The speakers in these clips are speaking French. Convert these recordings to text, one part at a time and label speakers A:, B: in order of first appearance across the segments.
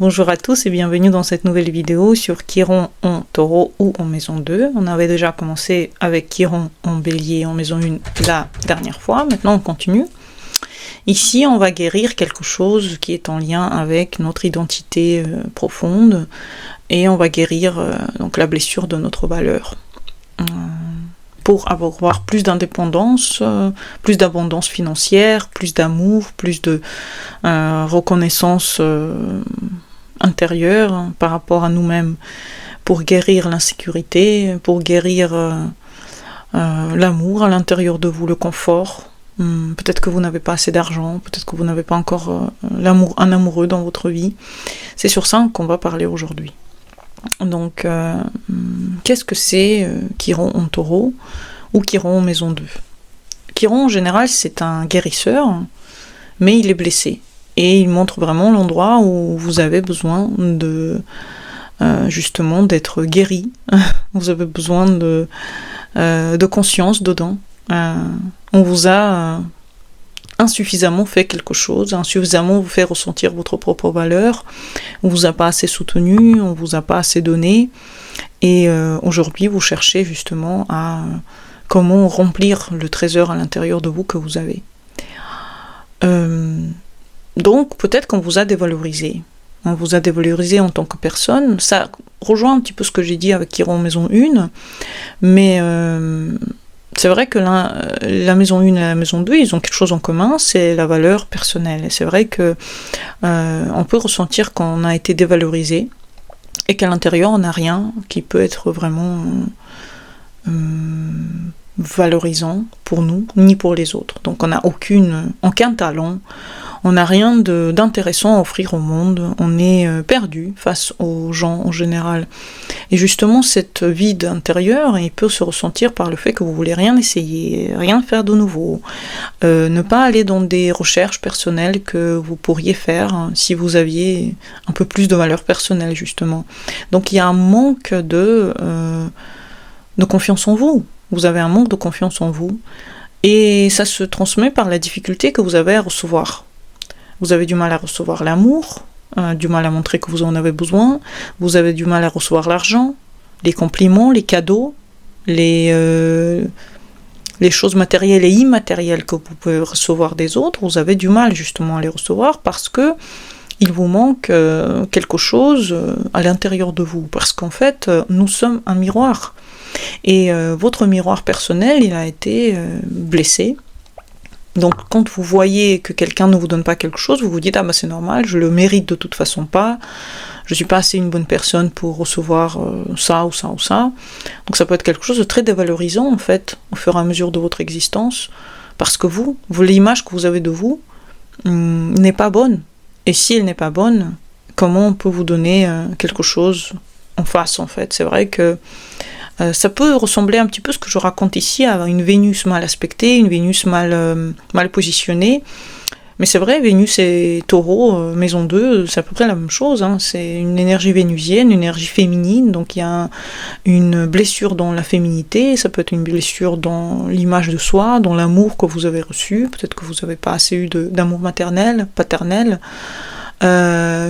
A: Bonjour à tous et bienvenue dans cette nouvelle vidéo sur Chiron en Taureau ou en maison 2. On avait déjà commencé avec Chiron en Bélier en maison 1 la dernière fois, maintenant on continue. Ici on va guérir quelque chose qui est en lien avec notre identité profonde et on va guérir donc la blessure de notre valeur. Pour avoir plus d'indépendance, plus d'abondance financière, plus d'amour, plus de reconnaissance intérieure par rapport à nous-mêmes, pour guérir l'insécurité, pour guérir l'amour à l'intérieur de vous, le confort. Peut-être que vous n'avez pas assez d'argent, peut-être que vous n'avez pas encore un amoureux dans votre vie. C'est sur ça qu'on va parler aujourd'hui. Donc, qu'est-ce que c'est Chiron en Taureau ou Chiron en maison 2? Chiron, en général, c'est un guérisseur, mais il est blessé. Et il montre vraiment l'endroit où vous avez besoin de justement d'être guéri. Vous avez besoin de conscience dedans. On vous a insuffisamment fait quelque chose, insuffisamment vous fait ressentir votre propre valeur, on vous a pas assez soutenu, on vous a pas assez donné, et aujourd'hui vous cherchez justement à comment remplir le trésor à l'intérieur de vous que vous avez. Donc peut-être qu'on vous a dévalorisé. On vous a dévalorisé en tant que personne. Ça rejoint un petit peu ce que j'ai dit avec Chiron maison 1, mais c'est vrai que la maison 1 et la maison 2, ils ont quelque chose en commun, c'est la valeur personnelle. Et c'est vrai que on peut ressentir qu'on a été dévalorisé et qu'à l'intérieur, on n'a rien qui peut être vraiment valorisant pour nous, ni pour les autres. Donc on n'a aucun talent, on n'a rien d'intéressant à offrir au monde, on est perdu face aux gens en général. Et justement, cette vide intérieur, il peut se ressentir par le fait que vous voulez rien essayer, rien faire de nouveau, ne pas aller dans des recherches personnelles que vous pourriez faire si vous aviez un peu plus de valeur personnelle, justement. Donc il y a un manque de confiance en vous. Vous avez un manque de confiance en vous, et ça se transmet par la difficulté que vous avez à recevoir. Vous avez du mal à recevoir l'amour, du mal à montrer que vous en avez besoin, vous avez du mal à recevoir l'argent, les compliments, les cadeaux, les choses matérielles et immatérielles que vous pouvez recevoir des autres, vous avez du mal justement à les recevoir parce que il vous manque quelque chose à l'intérieur de vous, parce qu'en fait, nous sommes un miroir. Et votre miroir personnel, il a été blessé. Donc quand vous voyez que quelqu'un ne vous donne pas quelque chose, vous vous dites « Ah bah c'est normal, je le mérite de toute façon pas, je suis pas assez une bonne personne pour recevoir ça ou ça ou ça ». Donc ça peut être quelque chose de très dévalorisant en fait, au fur et à mesure de votre existence, parce que l'image que vous avez de vous n'est pas bonne. Et si elle n'est pas bonne, comment on peut vous donner quelque chose en face en fait? C'est vrai que ça peut ressembler un petit peu à ce que je raconte ici, à une Vénus mal aspectée, une Vénus mal positionnée. Mais c'est vrai, Vénus et Taureau, maison 2, c'est à peu près la même chose. C'est une énergie vénusienne, une énergie féminine. Donc il y a une blessure dans la féminité, ça peut être une blessure dans l'image de soi, dans l'amour que vous avez reçu. Peut-être que vous n'avez pas assez eu d'amour maternel, paternel.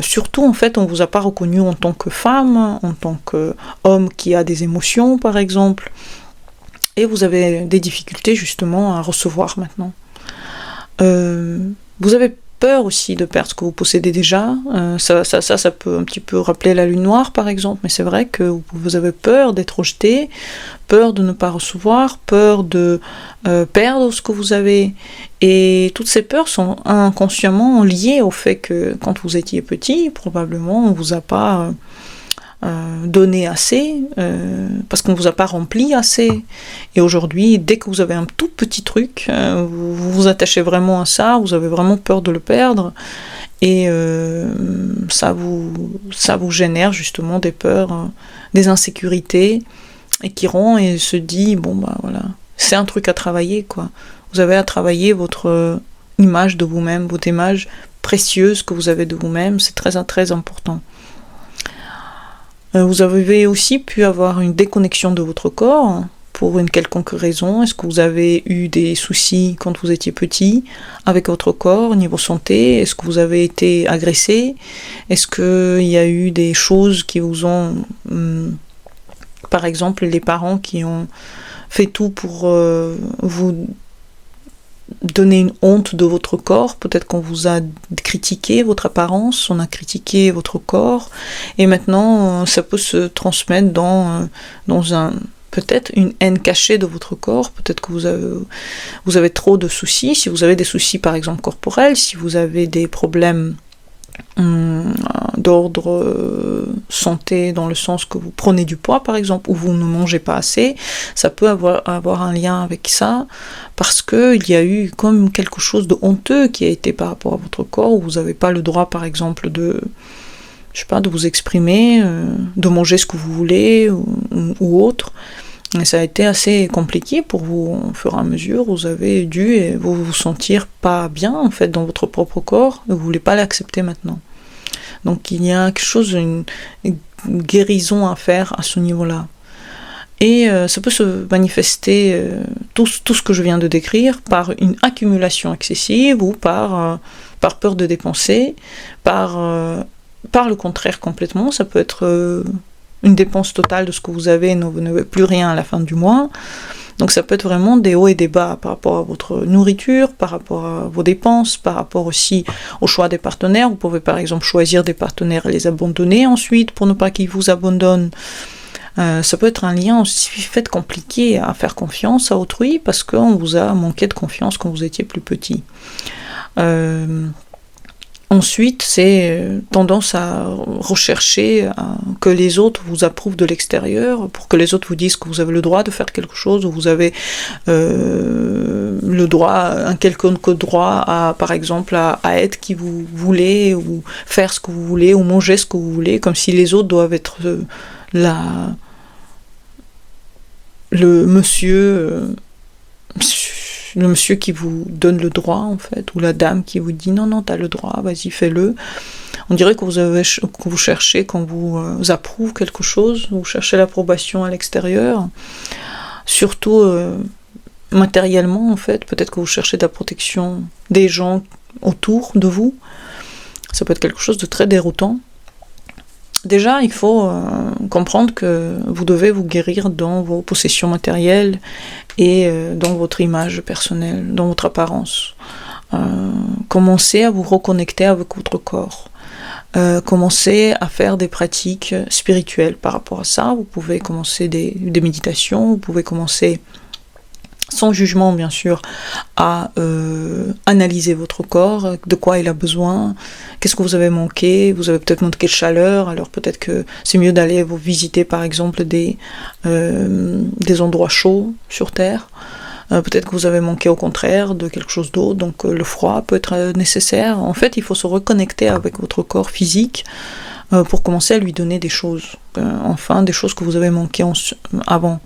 A: Surtout en fait on vous a pas reconnu en tant que femme, en tant qu'homme qui a des émotions par exemple, et vous avez des difficultés justement à recevoir maintenant. Vous avez peur aussi de perdre ce que vous possédez déjà, ça peut un petit peu rappeler la lune noire par exemple, mais c'est vrai que vous avez peur d'être rejeté, peur de ne pas recevoir, peur de perdre ce que vous avez, et toutes ces peurs sont inconsciemment liées au fait que quand vous étiez petit, probablement on vous a pas donné assez, parce qu'on ne vous a pas rempli assez, et aujourd'hui dès que vous avez un tout petit truc, vous vous attachez vraiment à ça, vous avez vraiment peur de le perdre, et ça vous génère justement des peurs, des insécurités, et Chiron et se dit bon bah voilà, c'est un truc à travailler quoi, vous avez à travailler votre image de vous-même, votre image précieuse que vous avez de vous-même, c'est très très important. Vous avez aussi pu avoir une déconnexion de votre corps, pour une quelconque raison? Est-ce que vous avez eu des soucis quand vous étiez petit avec votre corps, niveau santé? Est-ce que vous avez été agressé? Est-ce qu'il y a eu des choses qui vous ont... par exemple, les parents qui ont fait tout pour vous donner une honte de votre corps, peut-être qu'on vous a critiqué votre apparence, on a critiqué votre corps, et maintenant ça peut se transmettre dans peut-être une haine cachée de votre corps, peut-être que vous avez trop de soucis, si vous avez des soucis par exemple corporels, si vous avez des problèmes d'ordre santé, dans le sens que vous prenez du poids par exemple, ou vous ne mangez pas assez, ça peut avoir un lien avec ça, parce qu'il y a eu comme quelque chose de honteux qui a été par rapport à votre corps, où vous n'avez pas le droit par exemple de vous exprimer, de manger ce que vous voulez, ou autre. Et ça a été assez compliqué pour vous au fur et à mesure, vous avez dû vous sentir pas bien en fait dans votre propre corps, et vous voulez pas l'accepter maintenant. Donc il y a quelque chose, une guérison à faire à ce niveau-là. Et ça peut se manifester, tout ce que je viens de décrire, par une accumulation excessive, ou par peur de dépenser, par le contraire complètement, ça peut être une dépense totale de ce que vous avez, vous n'avez plus rien à la fin du mois. Donc ça peut être vraiment des hauts et des bas par rapport à votre nourriture, par rapport à vos dépenses, par rapport aussi au choix des partenaires. Vous pouvez par exemple choisir des partenaires et les abandonner ensuite pour ne pas qu'ils vous abandonnent. Ça peut être un lien aussi fait compliqué à faire confiance à autrui, parce qu'on vous a manqué de confiance quand vous étiez plus petit. Ensuite, c'est tendance à rechercher que les autres vous approuvent de l'extérieur, pour que les autres vous disent que vous avez le droit de faire quelque chose, ou vous avez le droit, un quelconque droit à, par exemple, à être qui vous voulez, ou faire ce que vous voulez, ou manger ce que vous voulez, comme si les autres doivent être le monsieur qui vous donne le droit en fait, ou la dame qui vous dit non, t'as le droit, vas-y fais-le. On dirait que vous cherchez, quand vous approuve quelque chose, vous cherchez l'approbation à l'extérieur, surtout matériellement en fait, peut-être que vous cherchez de la protection des gens autour de vous, ça peut être quelque chose de très déroutant. Déjà, il faut comprendre que vous devez vous guérir dans vos possessions matérielles et dans votre image personnelle, dans votre apparence. Commencez à vous reconnecter avec votre corps. Commencez à faire des pratiques spirituelles par rapport à ça. Vous pouvez commencer des méditations, vous pouvez commencer, sans jugement bien sûr, à analyser votre corps, de quoi il a besoin, qu'est-ce que vous avez manqué, vous avez peut-être manqué de chaleur, alors peut-être que c'est mieux d'aller vous visiter par exemple des endroits chauds sur Terre, peut-être que vous avez manqué au contraire de quelque chose d'autre, donc le froid peut être nécessaire. En fait, il faut se reconnecter avec votre corps physique pour commencer à lui donner des choses, enfin des choses que vous avez manquées avant.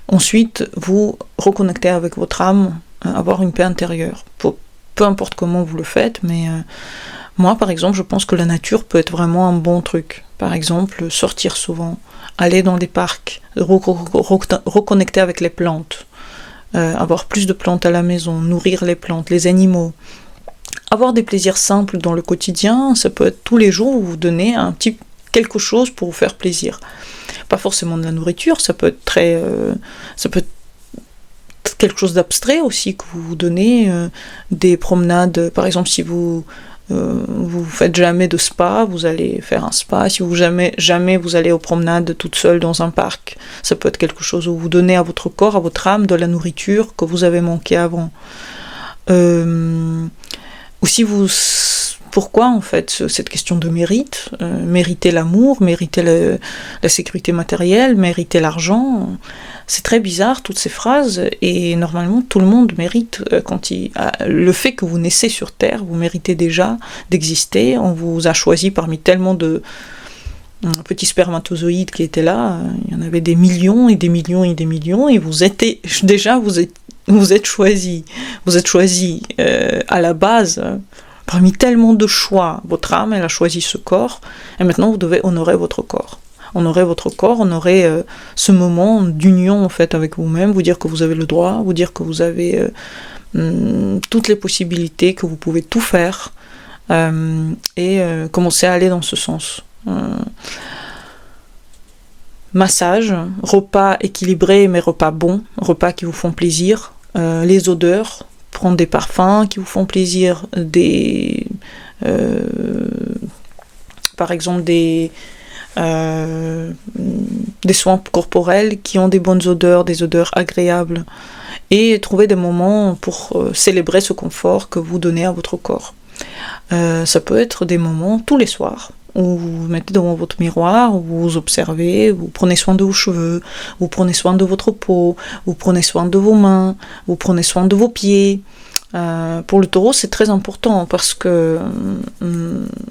A: Ensuite, vous reconnectez avec votre âme, avoir une paix intérieure. Peu importe comment vous le faites, mais moi, par exemple, je pense que la nature peut être vraiment un bon truc. Par exemple, sortir souvent, aller dans des parcs, reconnecter avec les plantes, avoir plus de plantes à la maison, nourrir les plantes, les animaux. Avoir des plaisirs simples dans le quotidien, ça peut être tous les jours où vous donnez un petit quelque chose pour vous faire plaisir. Pas forcément de la nourriture, ça peut être quelque chose d'abstrait aussi que vous vous donnez, des promenades, par exemple si vous faites jamais de spa, vous allez faire un spa. Si vous jamais vous allez aux promenades toute seule dans un parc, ça peut être quelque chose où vous donnez à votre corps, à votre âme de la nourriture que vous avez manqué avant. Ou si vous... Pourquoi en fait cette question de mérite, mériter l'amour, mériter la sécurité matérielle, mériter l'argent, c'est très bizarre toutes ces phrases, et normalement tout le monde mérite, le fait que vous naissez sur Terre, vous méritez déjà d'exister, on vous a choisi parmi tellement de petits spermatozoïdes qui étaient là, il y en avait des millions et des millions et des millions, et vous êtes choisi à la base. Parmi tellement de choix, votre âme, elle a choisi ce corps, et maintenant vous devez honorer votre corps. On aurait votre corps, on aurait ce moment d'union en fait avec vous-même, vous dire que vous avez le droit, vous dire que vous avez toutes les possibilités, que vous pouvez tout faire, et commencer à aller dans ce sens. Massage, repas équilibrés mais repas bons, repas qui vous font plaisir, les odeurs, prendre des parfums qui vous font plaisir, par exemple des soins corporels qui ont des bonnes odeurs, des odeurs agréables, et trouver des moments pour célébrer ce confort que vous donnez à votre corps. Ça peut être des moments tous les soirs, où vous vous mettez devant votre miroir, où vous vous observez, vous prenez soin de vos cheveux, vous prenez soin de votre peau, vous prenez soin de vos mains, vous prenez soin de vos pieds. Pour le taureau, c'est très important parce que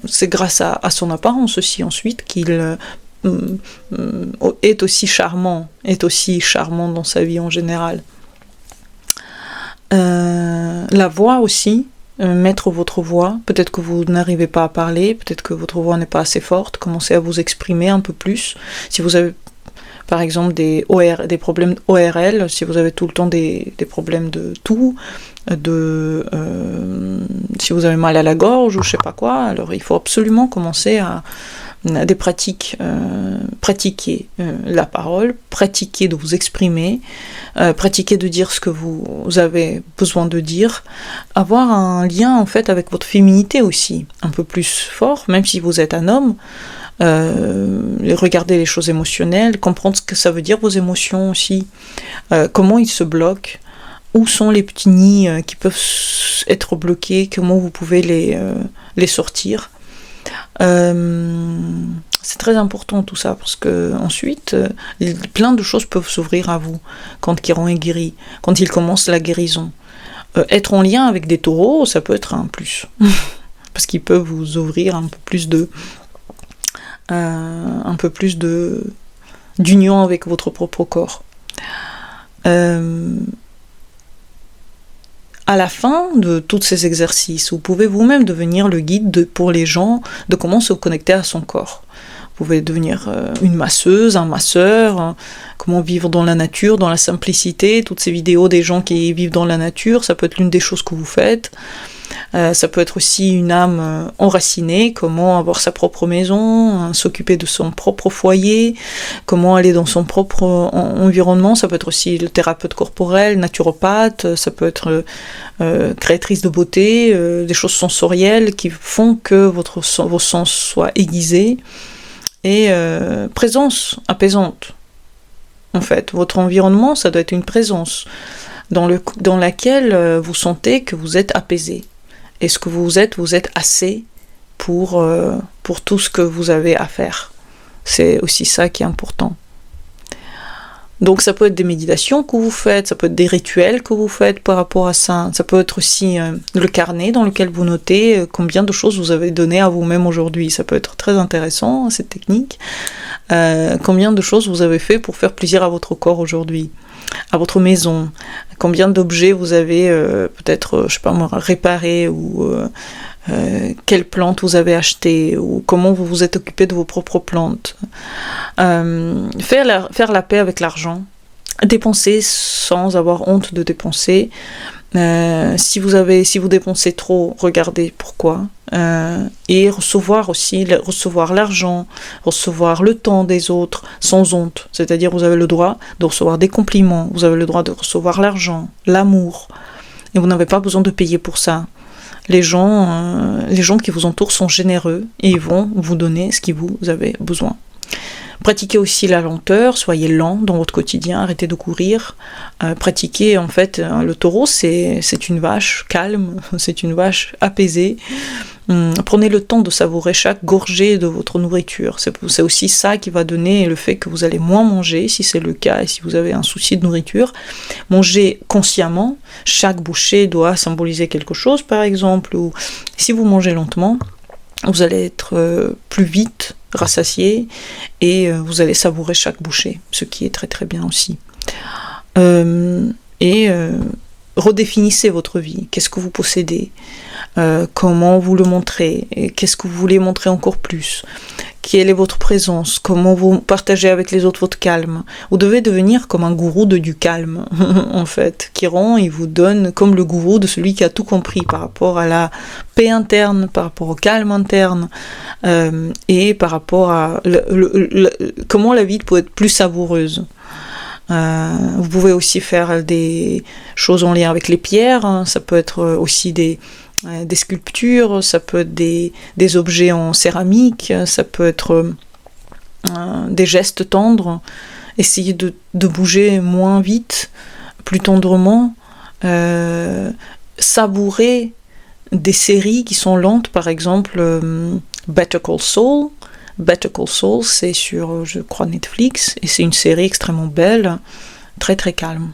A: c'est grâce à son apparence aussi ensuite qu'il est aussi charmant dans sa vie en général. La voix aussi, mettre votre voix, peut-être que vous n'arrivez pas à parler, peut-être que votre voix n'est pas assez forte, commencez à vous exprimer un peu plus. Si vous avez par exemple des problèmes ORL, si vous avez tout le temps des problèmes de toux, si vous avez mal à la gorge ou je sais pas quoi, alors il faut absolument commencer à des pratiques, pratiquer la parole, pratiquer de vous exprimer, pratiquer de dire ce que vous avez besoin de dire, avoir un lien en fait avec votre féminité aussi, un peu plus fort, même si vous êtes un homme. Regarder les choses émotionnelles, comprendre ce que ça veut dire vos émotions aussi, comment ils se bloquent, où sont les petits nids qui peuvent être bloqués, comment vous pouvez les sortir. C'est très important tout ça parce que ensuite plein de choses peuvent s'ouvrir à vous quand Chiron est guéri, quand il commence la guérison. Être en lien avec des taureaux, ça peut être un plus parce qu'ils peuvent vous ouvrir un peu plus d'union avec votre propre corps. À la fin de tous ces exercices, vous pouvez vous-même devenir le guide pour les gens de comment se connecter à son corps. Vous pouvez devenir une masseuse, un masseur, comment vivre dans la nature, dans la simplicité. Toutes ces vidéos des gens qui vivent dans la nature, ça peut être l'une des choses que vous faites. Ça peut être aussi une âme enracinée, comment avoir sa propre maison, s'occuper de son propre foyer, comment aller dans son propre environnement. Ça peut être aussi le thérapeute corporel, naturopathe, ça peut être créatrice de beauté, des choses sensorielles qui font que vos sens soient aiguisés, et présence apaisante. En fait, votre environnement, ça doit être une présence dans laquelle vous sentez que vous êtes apaisé. Et ce que vous êtes assez pour tout ce que vous avez à faire. C'est aussi ça qui est important. Donc ça peut être des méditations que vous faites, ça peut être des rituels que vous faites par rapport à ça. Ça peut être aussi le carnet dans lequel vous notez combien de choses vous avez donné à vous-même aujourd'hui. Ça peut être très intéressant, cette technique. Combien de choses vous avez fait pour faire plaisir à votre corps aujourd'hui, à votre maison, combien d'objets vous avez peut-être, je sais pas moi, réparés, ou quelles plantes vous avez achetées, ou comment vous vous êtes occupé de vos propres plantes. Faire la paix avec l'argent, dépenser sans avoir honte de dépenser. Si vous dépensez trop, regardez pourquoi. Et recevoir l'argent, recevoir le temps des autres sans honte. C'est-à-dire vous avez le droit de recevoir des compliments, vous avez le droit de recevoir l'argent, l'amour, et vous n'avez pas besoin de payer pour ça. Les gens qui vous entourent sont généreux et ils vont vous donner ce que vous avez besoin. Pratiquez aussi la lenteur, soyez lent dans votre quotidien, arrêtez de courir. Pratiquez, en fait, le taureau, c'est une vache calme, c'est une vache apaisée. Prenez le temps de savourer chaque gorgée de votre nourriture. C'est aussi ça qui va donner le fait que vous allez moins manger, si c'est le cas, et si vous avez un souci de nourriture. Mangez consciemment, chaque bouchée doit symboliser quelque chose, par exemple, ou si vous mangez lentement, vous allez être plus vite rassasié et vous allez savourer chaque bouchée, ce qui est très très bien aussi. Redéfinissez votre vie. Qu'est-ce que vous possédez, comment vous le montrez, et qu'est-ce que vous voulez montrer encore plus, quelle est votre présence, comment vous partagez avec les autres votre calme. Vous devez devenir comme un gourou du calme, en fait. Chiron, il vous donne comme le gourou de celui qui a tout compris par rapport à la paix interne, par rapport au calme interne, et par rapport à comment la vie peut être plus savoureuse. Vous pouvez aussi faire des choses en lien avec les pierres, hein. Ça peut être aussi des sculptures, ça peut être des objets en céramique, ça peut être des gestes tendres, essayer de bouger moins vite, plus tendrement, savourer des séries qui sont lentes, par exemple Better Call Saul. Better Call Saul, c'est sur, je crois, Netflix, et c'est une série extrêmement belle, très très calme.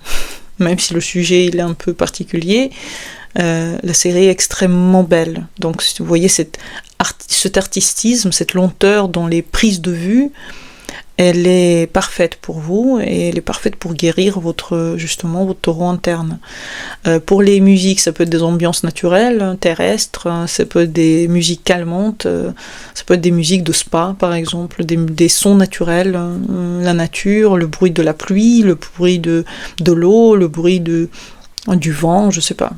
A: Même si le sujet il est un peu particulier, la série est extrêmement belle. Donc vous voyez cet artistisme, cette lenteur dans les prises de vue, elle est parfaite pour vous et elle est parfaite pour guérir votre taureau interne. Pour les musiques, ça peut être des ambiances naturelles, terrestres, ça peut être des musiques calmantes, ça peut être des musiques de spa par exemple, des sons naturels, la nature, le bruit de la pluie, le bruit de l'eau, le bruit du vent, je sais pas,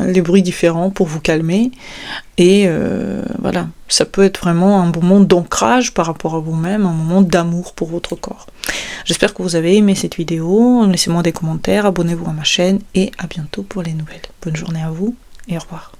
A: les bruits différents pour vous calmer. Et voilà, ça peut être vraiment un moment d'ancrage par rapport à vous-même, un moment d'amour pour votre corps. J'espère que vous avez aimé cette vidéo, laissez-moi des commentaires, abonnez-vous à ma chaîne et à bientôt pour les nouvelles. Bonne journée à vous et au revoir.